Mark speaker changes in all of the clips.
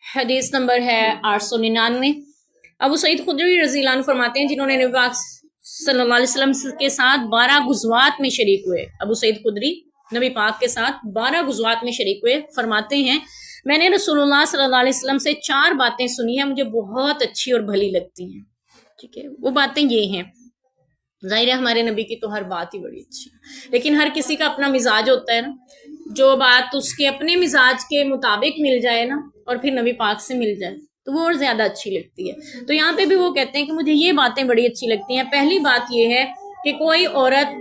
Speaker 1: حدیث نمبر ہے 899۔ ابو سعید خدری رضی اللہ عنہ فرماتے ہیں، جنہوں نے نبی پاک صلی اللہ علیہ وسلم کے ساتھ 12 غزوات میں شریک ہوئے، ابو سعید خدری نبی پاک کے ساتھ 12 غزوات میں شریک ہوئے، فرماتے ہیں میں نے رسول اللہ صلی اللہ علیہ وسلم سے 4 باتیں سنی ہیں، مجھے بہت اچھی اور بھلی لگتی ہیں۔ ٹھیک ہے، وہ باتیں یہ ہیں، ظاہر ہے ہمارے نبی کی تو ہر بات ہی بڑی اچھی ہے، لیکن ہر کسی کا اپنا مزاج ہوتا ہے نا، جو بات اس کے اپنے مزاج کے مطابق مل جائے نا اور پھر نبی پاک سے مل جائے تو وہ اور زیادہ اچھی لگتی ہے۔ تو یہاں پہ بھی وہ کہتے ہیں کہ مجھے یہ باتیں بڑی اچھی لگتی ہیں۔ پہلی بات یہ ہے کہ کوئی عورت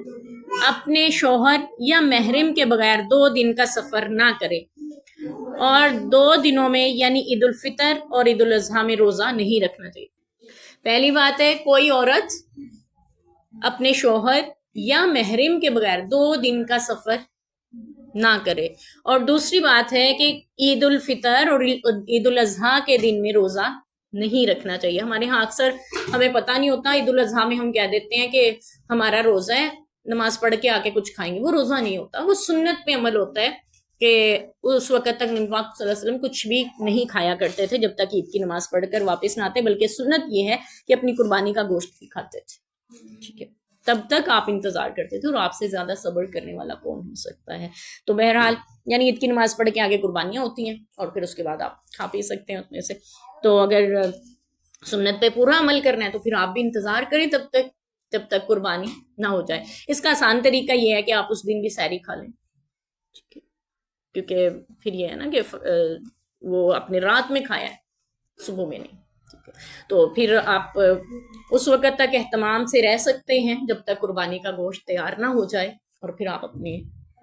Speaker 1: اپنے شوہر یا محرم کے بغیر 2 دن کا سفر نہ کرے، اور 2 دنوں میں یعنی عید الفطر اور عید الاضحیٰ میں روزہ نہیں رکھنا چاہیے۔ پہلی بات ہے کوئی عورت اپنے شوہر یا محرم کے بغیر 2 دن کا سفر نہ کرے، اور دوسری بات ہے کہ عید الفطر اور عید الاضحیٰ کے دن میں روزہ نہیں رکھنا چاہیے۔ ہمارے ہاں اکثر ہمیں پتہ نہیں ہوتا، عید الاضحیٰ میں ہم کہہ دیتے ہیں کہ ہمارا روزہ ہے، نماز پڑھ کے آ کے کچھ کھائیں گے، وہ روزہ نہیں ہوتا، وہ سنت پہ عمل ہوتا ہے کہ اس وقت تک نبی پاک صلی اللہ علیہ وسلم کچھ بھی نہیں کھایا کرتے تھے جب تک عید کی نماز پڑھ کر واپس نہ آتے، بلکہ سنت یہ ہے کہ اپنی قربانی کا گوشت بھی کھاتے تھے۔ ٹھیک ہے، تب تک آپ انتظار کرتے تھے، اور آپ سے زیادہ صبر کرنے والا کون ہو سکتا ہے۔ تو بہرحال یعنی عید کی نماز پڑھ کے آگے قربانیاں ہوتی ہیں، اور پھر اس کے بعد آپ کھا پی سکتے ہیں اس میں سے۔ تو اگر سنت پہ پورا عمل کرنا ہے تو پھر آپ بھی انتظار کریں جب تک قربانی نہ ہو جائے۔ اس کا آسان طریقہ یہ ہے کہ آپ اس دن بھی سحری کھا لیں، کیونکہ پھر یہ ہے نا کہ وہ اپنے رات میں کھایا ہے، صبح میں نہیں۔ تو پھر آپ اس وقت تک اہتمام سے رہ سکتے ہیں جب تک قربانی کا گوشت تیار نہ ہو جائے، اور پھر آپ اپنے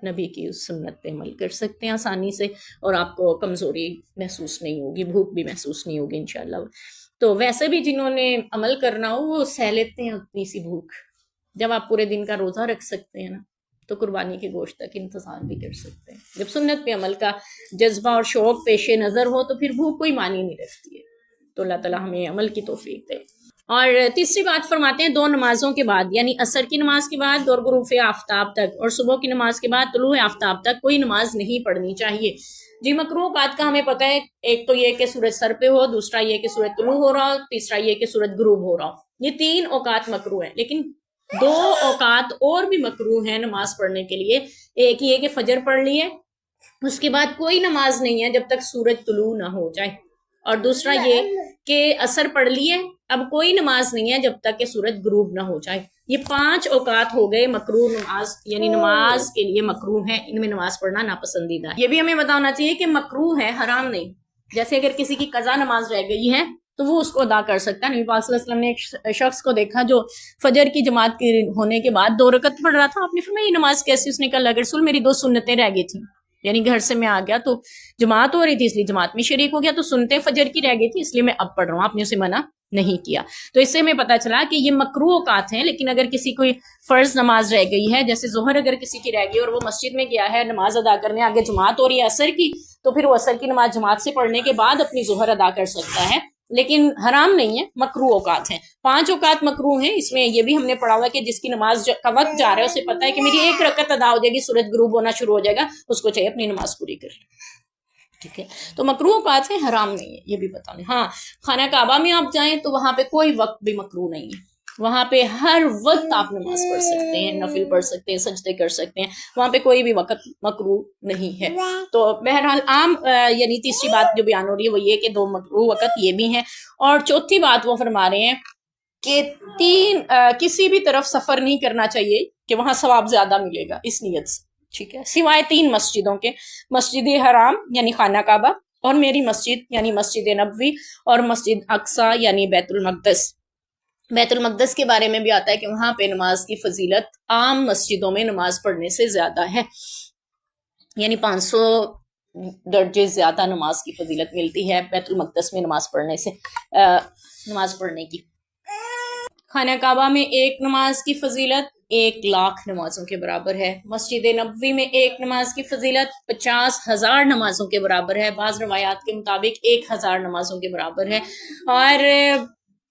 Speaker 1: نبی کی اس سنت پہ عمل کر سکتے ہیں آسانی سے، اور آپ کو کمزوری محسوس نہیں ہوگی، بھوک بھی محسوس نہیں ہوگی انشاءاللہ۔ تو ویسے بھی جنہوں نے عمل کرنا ہو وہ سہ لیتے ہیں اتنی سی بھوک، جب آپ پورے دن کا روزہ رکھ سکتے ہیں نا تو قربانی کے گوشت تک انتظار بھی کر سکتے ہیں۔ جب سنت پہ عمل کا جذبہ اور شوق پیش نظر ہو تو پھر بھوک کوئی معنی نہیں رکھتی ہے۔ تو اللہ تعالیٰ ہمیں عمل کی توفیق دے۔ اور تیسری بات فرماتے ہیں 2 نمازوں کے بعد، یعنی عصر کی نماز کے بعد اور غروب آفتاب تک، اور صبح کی نماز کے بعد طلوع آفتاب تک کوئی نماز نہیں پڑھنی چاہیے۔ جی مکروہ اوقات کا ہمیں پتہ ہے، ایک تو یہ کہ سورج سر پہ ہو، دوسرا یہ کہ سورج طلوع ہو رہا ہو، تیسرا یہ کہ سورج غروب ہو رہا ہو۔ یہ 3 اوقات مکروہ ہیں، لیکن 2 اوقات اور بھی مکروہ ہیں نماز پڑھنے کے لیے۔ ایک یہ کہ فجر پڑھ لی ہے، اس کے بعد کوئی نماز نہیں ہے جب تک سورج طلوع نہ ہو جائے، اور دوسرا یہ کہ عصر پڑھ لیے، اب کوئی نماز نہیں ہے جب تک کہ سورج غروب نہ ہو جائے۔ یہ 5 اوقات ہو گئے مکروہ نماز، یعنی نماز کے لیے مکروہ ہیں، ان میں نماز پڑھنا ناپسندیدہ ہے۔ یہ بھی ہمیں بتانا چاہیے کہ مکروہ ہے، حرام نہیں۔ جیسے اگر کسی کی قضا نماز رہ گئی ہے تو وہ اس کو ادا کر سکتا ہے۔ نبی پاک صلی اللہ علیہ وسلم نے ایک شخص کو دیکھا جو فجر کی جماعت کے ہونے کے بعد 2 رکعت پڑھ رہا تھا، آپ نے فرمایا یہ نماز کیسی؟ اس نے کہا اللہ کے رسول میری 2 سنتیں رہ گئی تھیں، یعنی گھر سے میں آ گیا تو جماعت ہو رہی تھی اس لیے جماعت میں شریک ہو گیا، تو سنتے فجر کی رہ گئی تھی اس لیے میں اب پڑھ رہا ہوں، آپ نے اسے منع نہیں کیا۔ تو اس سے ہمیں پتہ چلا کہ یہ مکروہ اوقات ہیں، لیکن اگر کسی کوئی فرض نماز رہ گئی ہے، جیسے ظہر اگر کسی کی رہ گئی اور وہ مسجد میں گیا ہے نماز ادا کرنے، آگے جماعت ہو رہی ہے عصر کی، تو پھر وہ عصر کی نماز جماعت سے پڑھنے کے بعد اپنی ظہر ادا کر سکتا ہے، لیکن حرام نہیں ہے، مکروہ اوقات ہیں۔ 5 اوقات مکروہ ہیں، اس میں یہ بھی ہم نے پڑھا ہوا ہے کہ جس کی نماز کا وقت جا رہا ہے اسے پتہ ہے کہ میری 1 رکعت ادا ہو جائے گی، سورج غروب ہونا شروع ہو جائے گا، اس کو چاہیے اپنی نماز پوری کر لے۔ ٹھیک ہے، تو مکروہ اوقات ہیں، حرام نہیں ہے، یہ بھی بتا لیں۔ ہاں، خانہ کعبہ میں آپ جائیں تو وہاں پہ کوئی وقت بھی مکروہ نہیں ہے، وہاں پہ ہر وقت آپ نماز پڑھ سکتے ہیں، نفل پڑھ سکتے ہیں، سجدے کر سکتے ہیں، وہاں پہ کوئی بھی وقت مکروہ نہیں ہے۔ تو بہرحال عام یعنی تیسری بات جو بیان ہو رہی ہے وہ یہ کہ 2 مکروہ وقت یہ بھی ہیں، اور چوتھی بات وہ فرما رہے ہیں کہ 3 کسی بھی طرف سفر نہیں کرنا چاہیے کہ وہاں ثواب زیادہ ملے گا اس نیت سے، ٹھیک ہے، سوائے 3 مسجدوں کے، مسجد حرام یعنی خانہ کعبہ، اور میری مسجد یعنی مسجد نبوی، اور مسجد اقصی یعنی بیت المقدس۔ بیت المقدس کے بارے میں بھی آتا ہے کہ وہاں پہ نماز کی فضیلت عام مسجدوں میں نماز پڑھنے سے زیادہ ہے، یعنی 500 درجے زیادہ نماز کی فضیلت ملتی ہے بیت المقدس میں نماز پڑھنے سے، نماز پڑھنے کی۔ خانہ کعبہ میں 1 نماز کی فضیلت 1,00,000 نمازوں کے برابر ہے، مسجد نبوی میں 1 نماز کی فضیلت 50,000 نمازوں کے برابر ہے، بعض روایات کے مطابق 1,000 نمازوں کے برابر ہے، اور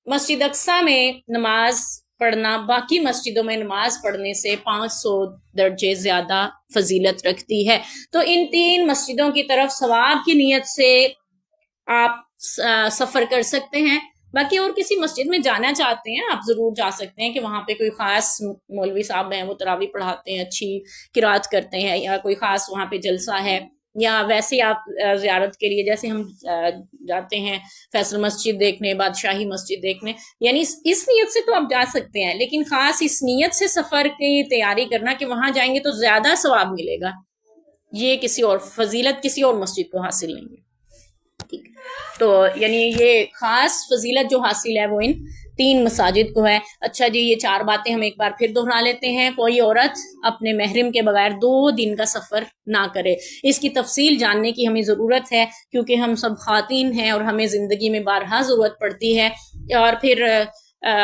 Speaker 1: مسجد اقصی میں نماز پڑھنا باقی مسجدوں میں نماز پڑھنے سے 500 درجے زیادہ فضیلت رکھتی ہے۔ تو ان 3 مسجدوں کی طرف ثواب کی نیت سے آپ سفر کر سکتے ہیں. باقی اور کسی مسجد میں جانا چاہتے ہیں آپ ضرور جا سکتے ہیں کہ وہاں پہ کوئی خاص مولوی صاحب ہیں وہ تراویح پڑھاتے ہیں, اچھی قرات کرتے ہیں, یا کوئی خاص وہاں پہ جلسہ ہے, یا ویسے آپ زیارت کے لیے جیسے ہم جاتے ہیں فیصل مسجد دیکھنے, بادشاہی مسجد دیکھنے, یعنی اس نیت سے تو آپ جا سکتے ہیں, لیکن خاص اس نیت سے سفر کی تیاری کرنا کہ وہاں جائیں گے تو زیادہ ثواب ملے گا, یہ کسی اور فضیلت کسی اور مسجد کو حاصل نہیں ہے. تو یعنی یہ خاص فضیلت جو حاصل ہے وہ ان 3 مساجد کو ہے. اچھا جی, یہ 4 باتیں ہم ایک بار پھر دہرا لیتے ہیں. کوئی عورت اپنے محرم کے بغیر 2 دن کا سفر نہ کرے. اس کی تفصیل جاننے کی ہمیں ضرورت ہے کیونکہ ہم سب خواتین ہیں اور ہمیں زندگی میں بارہا ضرورت پڑتی ہے. اور پھر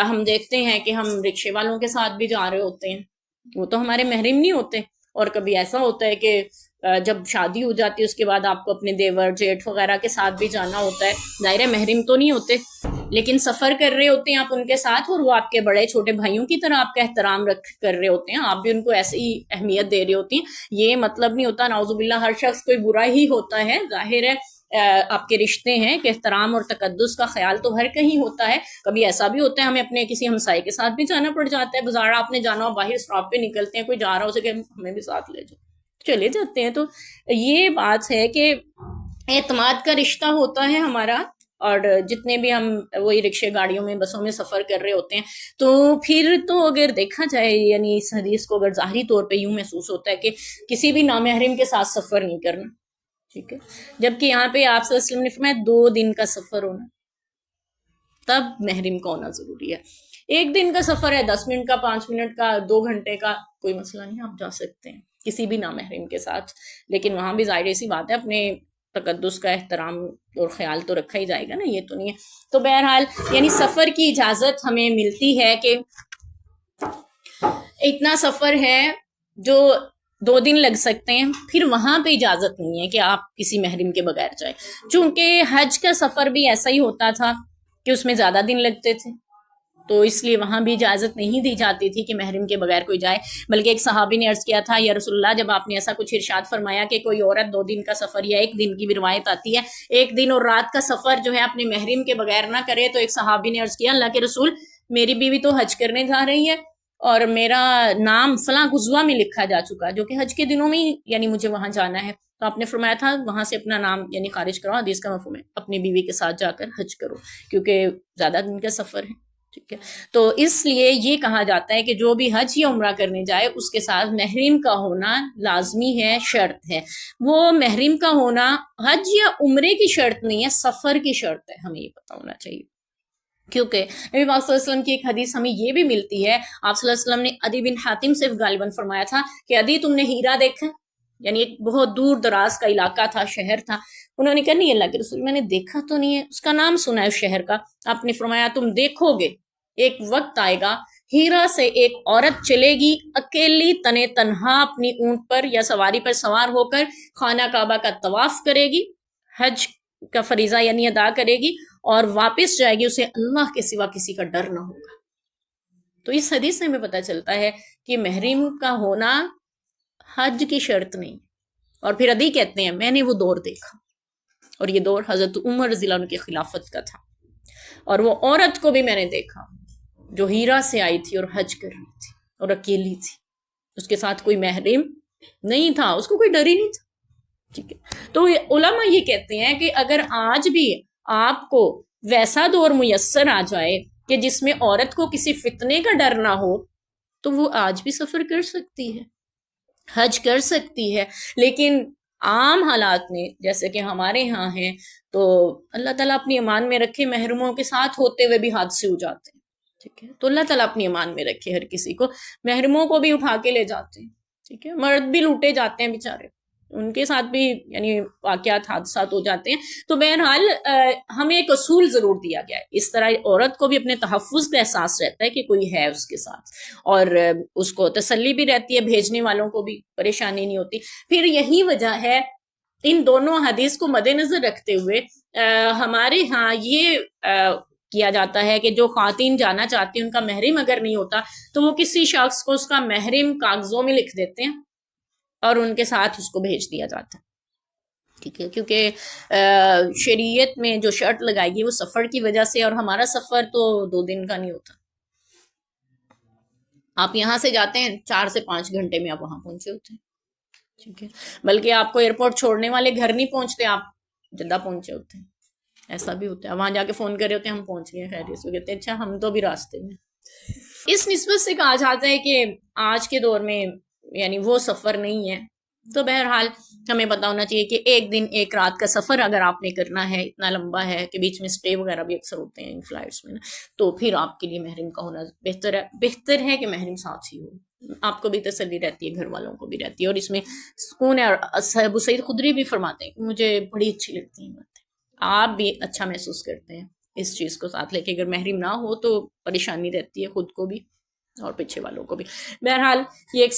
Speaker 1: ہم دیکھتے ہیں کہ ہم رکشے والوں کے ساتھ بھی جا رہے ہوتے ہیں, وہ تو ہمارے محرم نہیں ہوتے. اور کبھی ایسا ہوتا ہے کہ جب شادی ہو جاتی ہے اس کے بعد آپ کو اپنے دیور جیٹھ وغیرہ کے ساتھ بھی جانا ہوتا ہے. ظاہر ہے محرم تو نہیں ہوتے, لیکن سفر کر رہے ہوتے ہیں آپ ان کے ساتھ, اور وہ آپ کے بڑے چھوٹے بھائیوں کی طرح آپ کا احترام کر رہے ہوتے ہیں, آپ بھی ان کو ایسی ہی اہمیت دے رہے ہوتی ہیں. یہ مطلب نہیں ہوتا نعوذ باللہ ہر شخص کوئی برا ہی ہوتا ہے, ظاہر ہے آپ کے رشتے ہیں کہ احترام اور تقدس کا خیال تو ہر کہیں ہوتا ہے. کبھی ایسا بھی ہوتا ہے ہمیں اپنے کسی ہمسائے کے ساتھ بھی جانا پڑ جاتا ہے, بازار آپ نے جانا ہو, باہر اسٹاپ پہ نکلتے ہیں, کوئی جا رہا ہو اسے کہ ہمیں بھی ساتھ لے جاؤ, چلے جاتے ہیں. تو یہ بات ہے کہ اعتماد کا رشتہ ہوتا ہے ہمارا. اور جتنے بھی ہم وہی رکشے گاڑیوں میں بسوں میں سفر کر رہے ہوتے ہیں تو پھر تو اگر دیکھا جائے یعنی اس حدیث کو اگر ظاہری طور پہ یوں محسوس ہوتا ہے کہ کسی بھی نامحرم کے ساتھ سفر نہیں کرنا, ٹھیک ہے, جبکہ یہاں پہ آپ صلی اللہ علیہ وسلم نے فرمایا 2 دن کا سفر ہونا, تب محرم کا ہونا ضروری ہے. 1 دن کا سفر ہے, 10 منٹ کا, 5 منٹ کا, 2 گھنٹے کا, کوئی مسئلہ نہیں, آپ جا سکتے ہیں کسی بھی نامحرم کے ساتھ. لیکن وہاں بھی ظاہر سی بات ہے اپنے تقدس کا احترام اور خیال تو رکھا ہی جائے گا نا, یہ تو نہیں ہے. تو بہرحال یعنی سفر کی اجازت ہمیں ملتی ہے کہ اتنا سفر ہے جو 2 دن لگ سکتے ہیں, پھر وہاں پہ اجازت نہیں ہے کہ آپ کسی محرم کے بغیر جائیں. چونکہ حج کا سفر بھی ایسا ہی ہوتا تھا کہ اس میں زیادہ دن لگتے تھے, تو اس لیے وہاں بھی اجازت نہیں دی جاتی تھی کہ محرم کے بغیر کوئی جائے. بلکہ ایک صحابی نے عرض کیا تھا, یا رسول اللہ, جب آپ نے ایسا کچھ ارشاد فرمایا کہ کوئی عورت 2 دن کا سفر یا 1 دن کی بھی روایت آتی ہے 1 دن اور رات کا سفر جو ہے اپنے محرم کے بغیر نہ کرے, تو ایک صحابی نے عرض کیا, اللہ کے رسول, میری بیوی تو حج کرنے جا رہی ہے اور میرا نام فلاں غزوہ میں لکھا جا چکا, جو کہ حج کے دنوں میں یعنی مجھے وہاں جانا ہے. تو آپ نے فرمایا تھا وہاں سے اپنا نام یعنی خارج کرو. حدیث کا مفہوم ہے اپنی بیوی کے ساتھ جا کر حج کرو, کیونکہ زیادہ دن کا سفر ہے, ٹھیک ہے. تو اس لیے یہ کہا جاتا ہے کہ جو بھی حج یا عمرہ کرنے جائے اس کے ساتھ محرم کا ہونا لازمی ہے, شرط ہے. وہ محرم کا ہونا حج یا عمرے کی شرط نہیں ہے, سفر کی شرط ہے, ہمیں یہ پتہ ہونا چاہیے. کیونکہ نبی پاک صلی اللہ علیہ وسلم کی ایک حدیث ہمیں یہ بھی ملتی ہے, آپ صلی اللہ علیہ وسلم نے عدی بن حاتم سے غالباً فرمایا تھا کہ عدی تم نے ہیرا دیکھا, یعنی ایک بہت دور دراز کا علاقہ تھا, شہر تھا. انہوں نے کہا نہیں اللہ کے رسول, میں نے دیکھا تو نہیں ہے, اس کا نام سنا ہے اس شہر کا. آپ نے فرمایا تم دیکھو گے, ایک وقت آئے گا ہیرا سے ایک عورت چلے گی اکیلی تنے تنہا اپنی اونٹ پر یا سواری پر سوار ہو کر خانہ کعبہ کا طواف کرے گی, حج کا فریضہ یعنی ادا کرے گی, اور واپس جائے گی, اسے اللہ کے سوا کسی کا ڈر نہ ہوگا. تو اس حدیث سے ہمیں پتہ چلتا ہے کہ محرم کا ہونا حج کی شرط نہیں. اور پھر عدی کہتے ہیں میں نے وہ دور دیکھا, اور یہ دور حضرت عمر رضی اللہ عنہ کی خلافت کا تھا, اور وہ عورت کو بھی میں نے دیکھا جو ہیرا سے آئی تھی اور حج کر رہی تھی اور اکیلی تھی, اس کے ساتھ کوئی محرم نہیں تھا, اس کو کوئی ڈر ہی نہیں تھا, ٹھیک ہے. تو علماء یہ کہتے ہیں کہ اگر آج بھی آپ کو ویسا دور میسر آ جائے کہ جس میں عورت کو کسی فتنے کا ڈر نہ ہو تو وہ آج بھی سفر کر سکتی ہے, حج کر سکتی ہے. لیکن عام حالات میں جیسے کہ ہمارے ہاں ہیں تو اللہ تعالیٰ اپنی امان میں رکھے, محرموں کے ساتھ ہوتے ہوئے بھی حادثے ہو جاتے ہیں, ٹھیک ہے. تو اللہ تعالیٰ اپنی امان میں رکھے ہر کسی کو. محرموں کو بھی اٹھا کے لے جاتے ہیں, ٹھیک ہے, مرد بھی لوٹے جاتے ہیں بیچارے, ان کے ساتھ بھی یعنی واقعات حادثات ہو جاتے ہیں. تو بہرحال ہمیں ایک اصول ضرور دیا گیا ہے, اس طرح عورت کو بھی اپنے تحفظ کا احساس رہتا ہے کہ کوئی ہے اس کے ساتھ, اور اس کو تسلی بھی رہتی ہے, بھیجنے والوں کو بھی پریشانی نہیں ہوتی. پھر یہی وجہ ہے ان دونوں حدیث کو مد نظر رکھتے ہوئے ہمارے ہاں یہ کیا جاتا ہے کہ جو خواتین جانا چاہتی ہیں ان کا محرم اگر نہیں ہوتا تو وہ کسی شخص کو اس کا محرم کاغذوں میں لکھ دیتے ہیں اور ان کے ساتھ اس کو بھیج دیا جاتا ہے. ٹھیک ہے، کیونکہ شریعت میں جو شرط لگائی گئی وہ سفر کی وجہ سے، اور ہمارا سفر تو 2 دن کا نہیں ہوتا. آپ یہاں سے جاتے ہیں 4 سے 5 گھنٹے میں آپ وہاں پہنچے ہوتے ہیں. ٹھیک ہے، بلکہ آپ کو ایئرپورٹ چھوڑنے والے گھر نہیں پہنچتے، آپ جدہ پہنچے ہوتے ہیں. ایسا بھی ہوتا ہے، وہاں جا کے فون کر رہے ہوتے ہیں ہم پہنچ گئے خیریت سے، کہتے ہیں اچھا ہم تو بھی راستے میں. اس نسبت سے کہا جاتا ہے کہ آج کے دور میں یعنی وہ سفر نہیں ہے. تو بہرحال ہمیں پتہ ہونا چاہیے کہ 1 دن 1 رات کا سفر اگر آپ نے کرنا ہے، اتنا لمبا ہے کہ بیچ میں سٹے وغیرہ بھی اکثر ہوتے ہیں ان فلائٹس میں نا، تو پھر آپ کے لیے محرم کا ہونا بہتر ہے کہ محرم ساتھ ہی ہو. آپ کو بھی تسلی رہتی ہے، گھر والوں کو بھی رہتی ہے، اور اس میں سکون ہے. اور ابو سعید خدری بھی فرماتے ہیں کہ مجھے بڑی اچھی لگتی ہیں باتیں، آپ بھی اچھا محسوس کرتے ہیں اس چیز کو ساتھ لے کے. اگر محرم نہ ہو تو پریشانی رہتی ہے خود کو بھی اور پیچھے والوں کو بھی. بہرحال یہ ایک